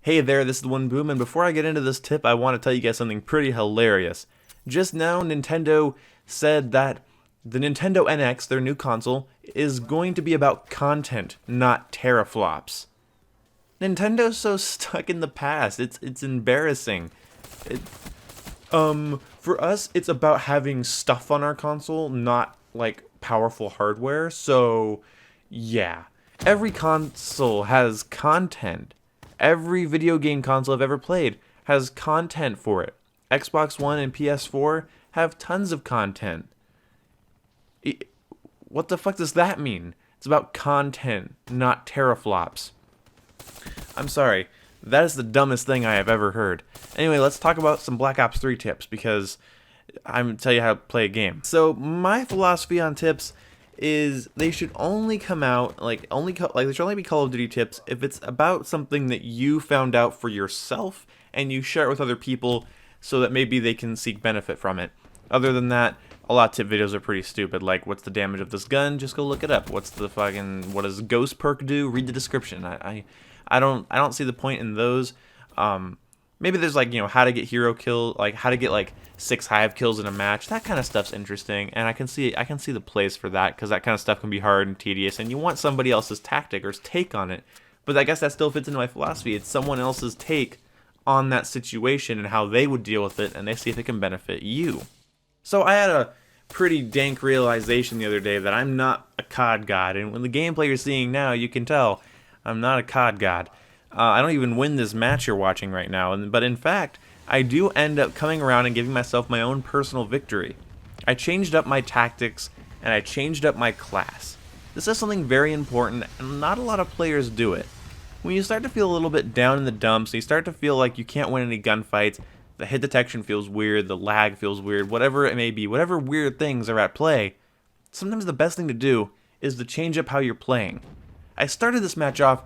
Hey there, this is the One Boom, and before I get into this tip, I want to tell you guys something pretty hilarious. Just now, Nintendo said that the Nintendo NX, their new console, is going to be about content, not teraflops. Nintendo's so stuck in the past. It's embarrassing. It, for us, it's about having stuff on our console, not like powerful hardware. So, yeah, every console has content. Every video game console I've ever played has content for it. Xbox One and PS4 have tons of content. What the fuck does that mean? It's about content, not teraflops. I'm sorry. That is the dumbest thing I have ever heard. Anyway, let's talk about some Black Ops 3 tips because I'm going to tell you how to play a game. So, my philosophy on tips is they should only come out there should only be Call of Duty tips if it's about something that you found out for yourself and you share it with other people so that maybe they can seek benefit from it. Other than that, a lot of tip videos are pretty stupid. Like, what's the damage of this gun? Just go look it up. What does Ghost Perk do? Read the description. I don't see the point in those. Maybe there's how to get hero kill, like how to get 6 hive kills in a match. That kind of stuff's interesting, and I can see the place for that because that kind of stuff can be hard and tedious, and you want somebody else's tactic or take on it. But I guess that still fits into my philosophy. It's someone else's take on that situation and how they would deal with it, and they see if it can benefit you. So I had a pretty dank realization the other day that I'm not a COD god, and when the gameplay you're seeing now, you can tell I'm not a COD god. I don't even win this match you're watching right now, but in fact, I do end up coming around and giving myself my own personal victory. I changed up my tactics, and I changed up my class. This is something very important, and not a lot of players do it. When you start to feel a little bit down in the dumps, and you start to feel like you can't win any gunfights, the hit detection feels weird, the lag feels weird, whatever it may be, whatever weird things are at play, sometimes the best thing to do is to change up how you're playing. I started this match off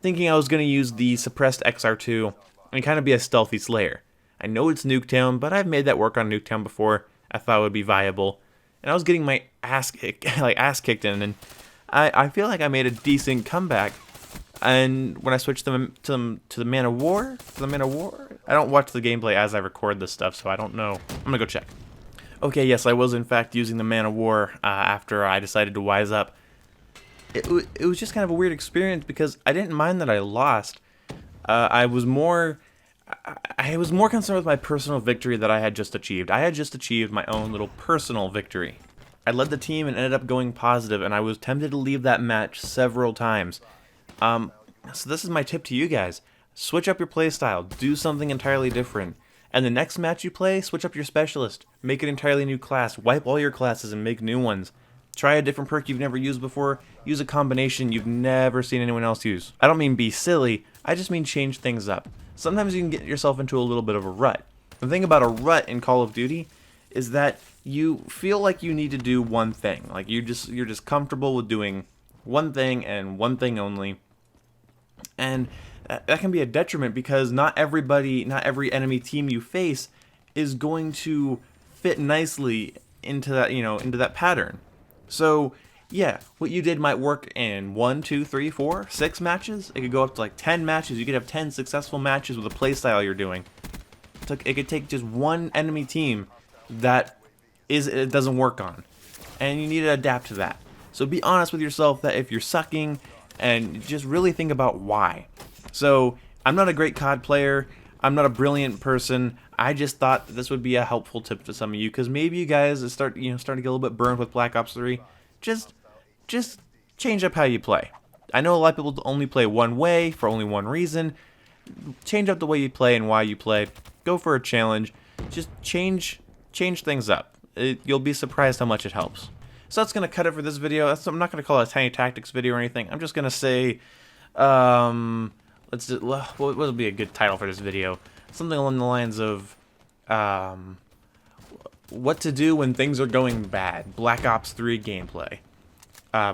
thinking I was going to use the suppressed XR2 and kind of be a stealthy Slayer. I know it's Nuketown, but I've made that work on Nuketown before. I thought it would be viable. And I was getting my ass kicked in, and I feel like I made a decent comeback. And when I switched to the Man of War, I don't watch the gameplay as I record this stuff, so I don't know. I'm going to go check. Okay, yes, I was in fact using the Man of War after I decided to wise up. It was just kind of a weird experience because I didn't mind that I lost. I was more concerned with my personal victory that I had just achieved. I had just achieved my own little personal victory. I led the team and ended up going positive, and I was tempted to leave that match several times. So this is my tip to you guys. Switch up your playstyle. Do something entirely different. And the next match you play, switch up your specialist. Make an entirely new class. Wipe all your classes and make new ones. Try a different perk you've never used before. Use a combination you've never seen anyone else use. I don't mean be silly, I just mean change things up. Sometimes you can get yourself into a little bit of a rut. The thing about a rut in Call of Duty is that you feel like you need to do one thing. Like you're just comfortable with doing one thing and one thing only. And that can be a detriment because not every enemy team you face is going to fit nicely into that pattern. So, yeah, what you did might work in 1, 2, 3, 4, 6 matches. It could go up to 10 matches. You could have 10 successful matches with the playstyle you're doing. It could take just one enemy team that it doesn't work on. And you need to adapt to that. So be honest with yourself that if you're sucking, and just really think about why. So, I'm not a great COD player. I'm not a brilliant person. I just thought that this would be a helpful tip to some of you because maybe you guys starting to get a little bit burned with Black Ops 3. Just change up how you play. I know a lot of people only play one way for only one reason. Change up the way you play and why you play. Go for a challenge. Just change things up. You'll be surprised how much it helps. So that's going to cut it for this video. I'm not going to call it a Tiny Tactics video or anything. I'm just going to say, what would be a good title for this video? Something along the lines of, what to do when things are going bad. Black Ops 3 gameplay.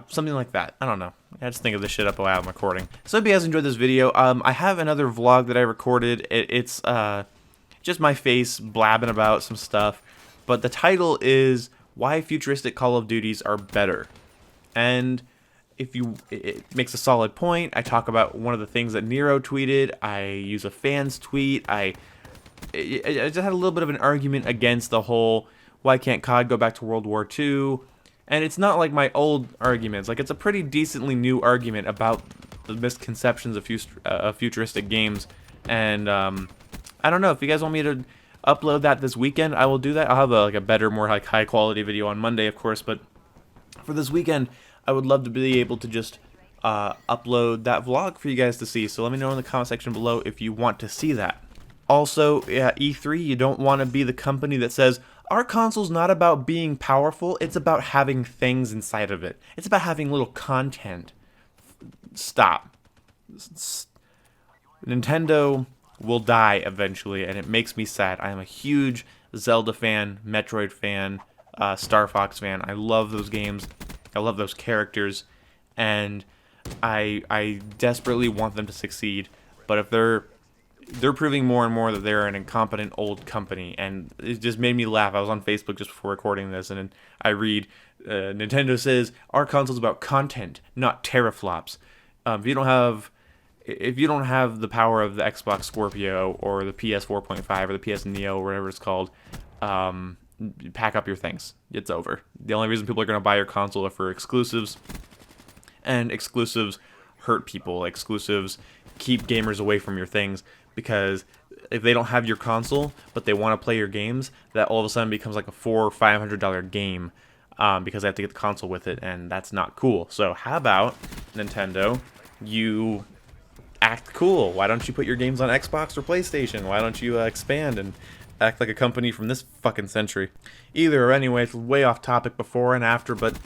Something like that. I don't know. I just think of this shit up while I'm recording. So I hope you guys enjoyed this video. I have another vlog that I recorded. It's just my face blabbing about some stuff. But the title is Why Futuristic Call of Duties Are Better. And it makes a solid point. I talk about one of the things that Nero tweeted. I use a fan's tweet. I just had a little bit of an argument against the whole why can't COD go back to World War II, and it's not like my old arguments. Like, it's a pretty decently new argument about the misconceptions of futuristic games, and I don't know if you guys want me to upload that this weekend. I will do that. I'll have a better, more like high quality video on Monday, of course, but for this weekend, I would love to be able to just upload that vlog for you guys to see. So let me know in the comment section below if you want to see that. Also, at E3, you don't want to be the company that says, our console's not about being powerful, it's about having things inside of it. It's about having little content. Stop. Nintendo will die eventually, and it makes me sad. I am a huge Zelda fan, Metroid fan, Star Fox fan. I love those games. I love those characters, and I desperately want them to succeed. But if they're proving more and more that they're an incompetent old company, and it just made me laugh. I was on Facebook just before recording this, and I read Nintendo says our console's about content, not teraflops. If you don't have the power of the Xbox Scorpio or the PS 4.5 or the PS Neo or whatever it's called, pack up your things. It's over. The only reason people are going to buy your console are for exclusives, and exclusives hurt people. Exclusives keep gamers away from your things, because if they don't have your console but they want to play your games, that all of a sudden becomes like a $400 or $500 game, because they have to get the console with it, and that's not cool. So how about, Nintendo, you act cool? Why don't you put your games on Xbox or PlayStation? Why don't you expand and act like a company from this fucking century? Either, anyway, it's way off topic before and after, but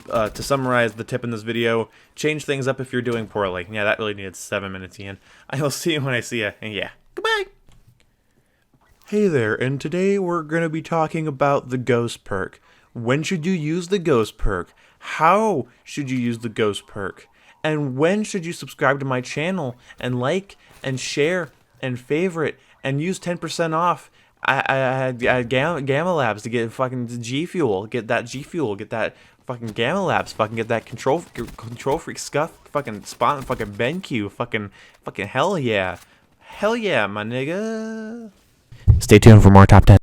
to summarize the tip in this video, change things up if you're doing poorly. Yeah, that really needed 7 minutes, Ian. I will see you when I see you, and yeah, goodbye! Hey there, and today we're going to be talking about the Ghost perk. When should you use the Ghost perk? How should you use the Ghost perk? And when should you subscribe to my channel and like and share and favorite and use 10% off at Gamma Labs to get fucking G Fuel, get that fucking Gamma Labs, fucking get that control freak scuff, fucking spawn, fucking BenQ, fucking hell yeah, my nigga. Stay tuned for more top 10.